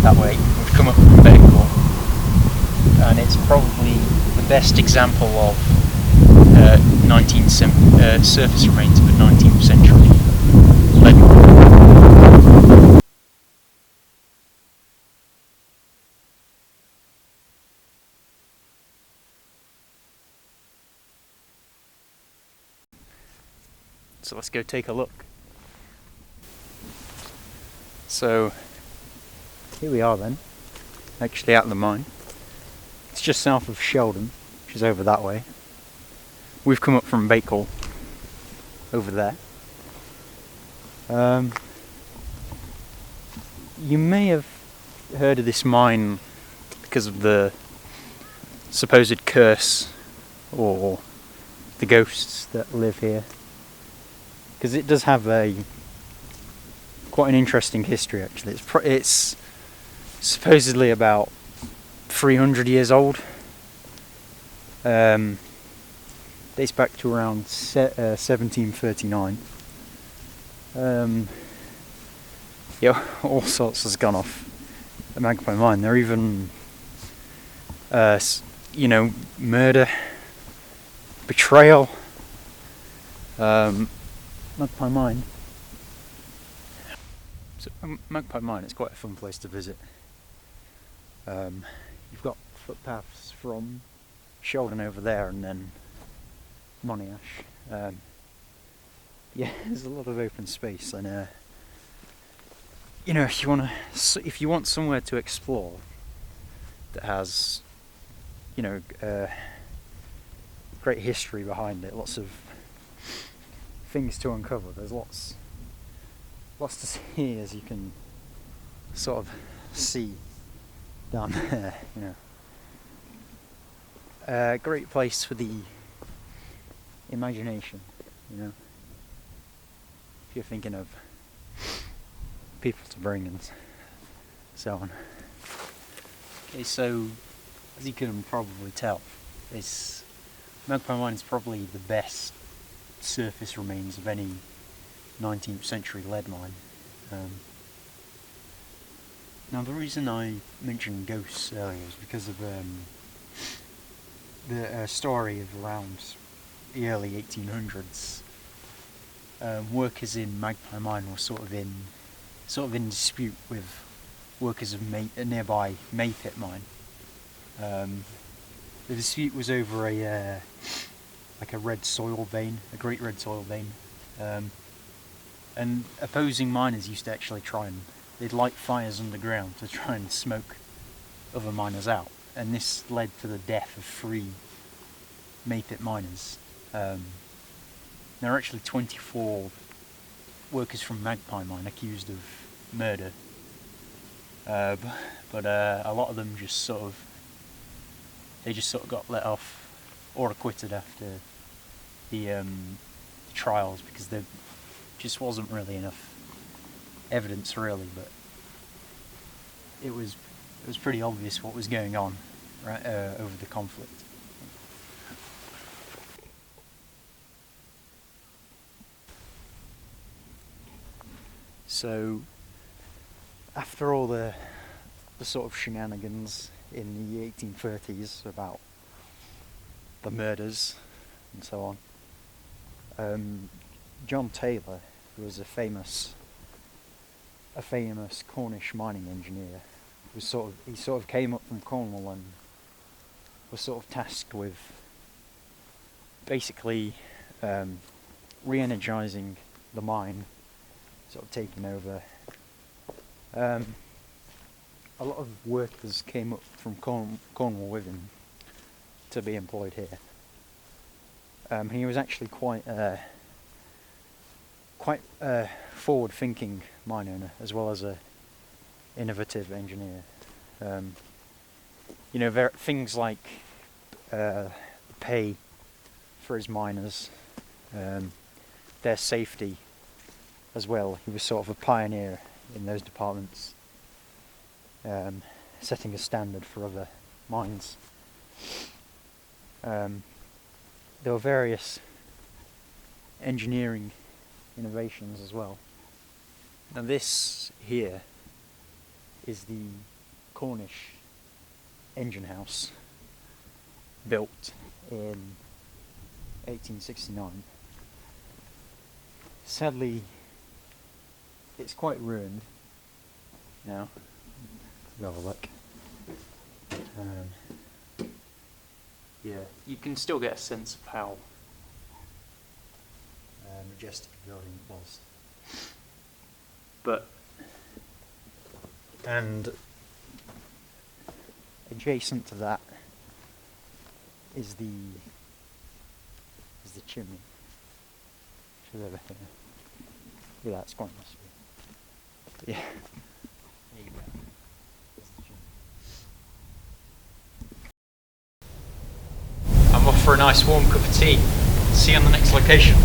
that way. We've come up from Bakewell, and it's probably the best example of surface remains of a 19th century lead mine. So let's go take a look. So here we are then, actually at the mine. It's just south of Sheldon, which is over that way. We've come up from Bakewell, over there. You may have heard of this mine because of the supposed curse or the ghosts that live here, because it does have quite an interesting history actually. It's supposedly about 300 years old. Dates back to around 1739. Yeah, all sorts has gone off at Magpie Mine. There are even, murder, betrayal. Magpie Mine. So Magpie Mine, it's quite a fun place to visit. You've got footpaths from Sheldon over there, and then Monash. Yeah, there's a lot of open space, and if you want somewhere to explore that has, great history behind it, lots of things to uncover. There's lots to see, as you can sort of see down there. Great place for the imagination, if you're thinking of people to bring and so on. Okay, so as you can probably tell, Magpie Mine is probably the best surface remains of any 19th century lead mine. Now the reason I mentioned ghosts earlier is because of the story of around the early 1800s. Workers in Magpie Mine were sort of in dispute with workers of a nearby Maypit mine. The dispute was over a red soil vein, a great red soil vein, and opposing miners used to actually they'd light fires underground to try and smoke other miners out, and this led to the death of 3 Maypit miners. There are actually 24 workers from Magpie Mine accused of murder, but a lot of them just sort of got let off or acquitted after the trials, because there just wasn't really enough evidence really, but it was pretty obvious what was going on, right, over the conflict. So after all the sort of shenanigans in the 1830s about the murders and so on, John Taylor, who was a famous Cornish mining engineer, he sort of came up from Cornwall and was sort of tasked with basically re-energizing the mine, sort of taking over. A lot of workers came up from Cornwall with him to be employed here. He was actually quite a forward-thinking mine owner, as well as a innovative engineer. Things like pay for his miners, their safety as well. He was sort of a pioneer in those departments, setting a standard for other mines. There were various engineering innovations as well. Now this here is the Cornish engine house built in 1869. Sadly, it's quite ruined now. We'll have a look. Yeah, you can still get a sense of how majestic the building was. But, and adjacent to that is the chimney, which is over here. Yeah, that's quite nice. But yeah, there you go. That's the chimney. I'm off for a nice warm cup of tea. See you on the next location.